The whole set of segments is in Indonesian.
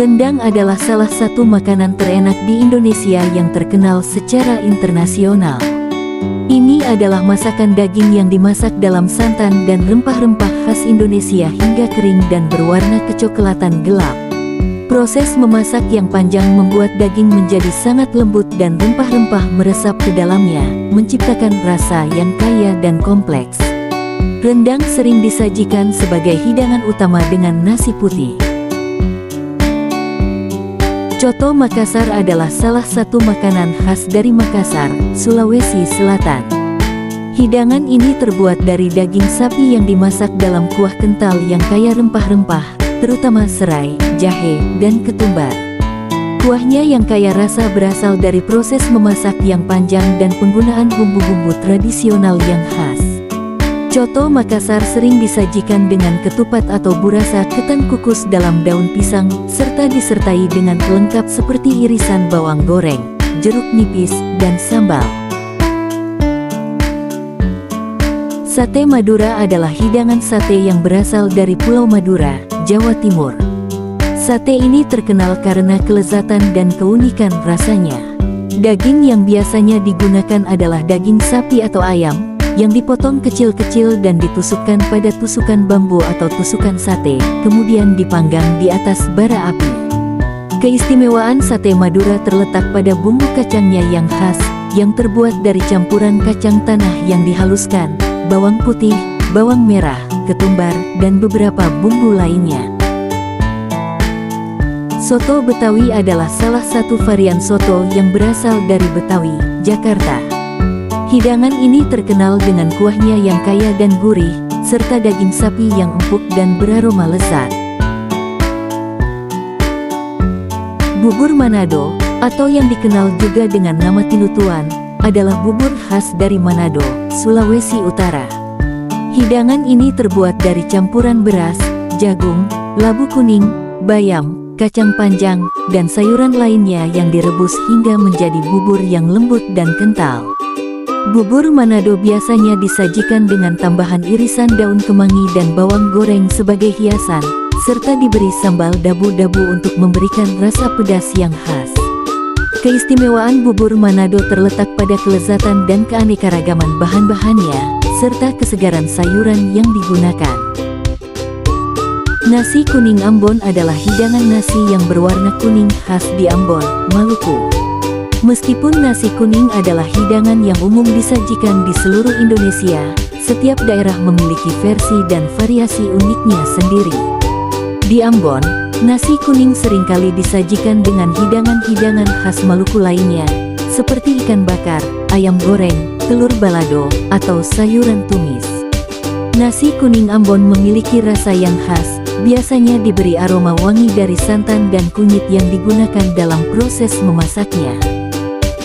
Rendang adalah salah satu makanan terenak di Indonesia yang terkenal secara internasional. Ini adalah masakan daging yang dimasak dalam santan dan rempah-rempah khas Indonesia hingga kering dan berwarna kecoklatan gelap. Proses memasak yang panjang membuat daging menjadi sangat lembut dan rempah-rempah meresap ke dalamnya, menciptakan rasa yang kaya dan kompleks. Rendang sering disajikan sebagai hidangan utama dengan nasi putih. Coto Makassar adalah salah satu makanan khas dari Makassar, Sulawesi Selatan. Hidangan ini terbuat dari daging sapi yang dimasak dalam kuah kental yang kaya rempah-rempah, terutama serai, jahe, dan ketumbar. Kuahnya yang kaya rasa berasal dari proses memasak yang panjang dan penggunaan bumbu-bumbu tradisional yang khas. Coto Makassar sering disajikan dengan ketupat atau burasa ketan kukus dalam daun pisang, serta disertai dengan pelengkap seperti irisan bawang goreng, jeruk nipis, dan sambal. Sate Madura adalah hidangan sate yang berasal dari Pulau Madura, Jawa Timur. Sate ini terkenal karena kelezatan dan keunikan rasanya. Daging yang biasanya digunakan adalah daging sapi atau ayam, yang dipotong kecil-kecil dan ditusukkan pada tusukan bambu atau tusukan sate, kemudian dipanggang di atas bara api. Keistimewaan sate Madura terletak pada bumbu kacangnya yang khas, yang terbuat dari campuran kacang tanah yang dihaluskan, bawang putih, bawang merah, ketumbar, dan beberapa bumbu lainnya. Soto Betawi adalah salah satu varian soto yang berasal dari Betawi, Jakarta. Hidangan ini terkenal dengan kuahnya yang kaya dan gurih, serta daging sapi yang empuk dan beraroma lezat. Bubur Manado, atau yang dikenal juga dengan nama tinutuan, adalah bubur khas dari Manado, Sulawesi Utara. Hidangan ini terbuat dari campuran beras, jagung, labu kuning, bayam, kacang panjang, dan sayuran lainnya yang direbus hingga menjadi bubur yang lembut dan kental. Bubur Manado biasanya disajikan dengan tambahan irisan daun kemangi dan bawang goreng sebagai hiasan, serta diberi sambal dabu-dabu untuk memberikan rasa pedas yang khas. Keistimewaan bubur Manado terletak pada kelezatan dan keanekaragaman bahan-bahannya, serta kesegaran sayuran yang digunakan. Nasi kuning Ambon adalah hidangan nasi yang berwarna kuning khas di Ambon, Maluku. Meskipun nasi kuning adalah hidangan yang umum disajikan di seluruh Indonesia, setiap daerah memiliki versi dan variasi uniknya sendiri. Di Ambon, nasi kuning seringkali disajikan dengan hidangan-hidangan khas Maluku lainnya, seperti ikan bakar, ayam goreng, telur balado, atau sayuran tumis. Nasi kuning Ambon memiliki rasa yang khas, biasanya diberi aroma wangi dari santan dan kunyit yang digunakan dalam proses memasaknya.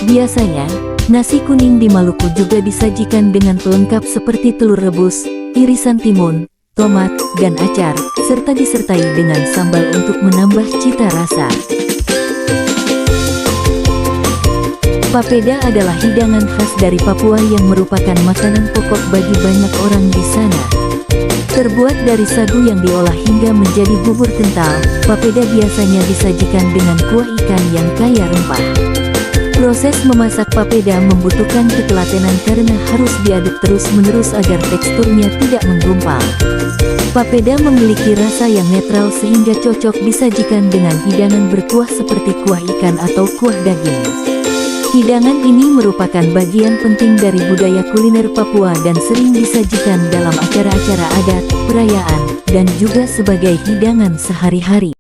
Biasanya, nasi kuning di Maluku juga disajikan dengan pelengkap seperti telur rebus, irisan timun, tomat, dan acar, serta disertai dengan sambal untuk menambah cita rasa. Papeda adalah hidangan khas dari Papua yang merupakan makanan pokok bagi banyak orang di sana. Terbuat dari sagu yang diolah hingga menjadi bubur kental, papeda biasanya disajikan dengan kuah ikan yang kaya rempah. Proses memasak papeda membutuhkan ketelatenan karena harus diaduk terus-menerus agar teksturnya tidak menggumpal. Papeda memiliki rasa yang netral sehingga cocok disajikan dengan hidangan berkuah seperti kuah ikan atau kuah daging. Hidangan ini merupakan bagian penting dari budaya kuliner Papua dan sering disajikan dalam acara-acara adat, perayaan, dan juga sebagai hidangan sehari-hari.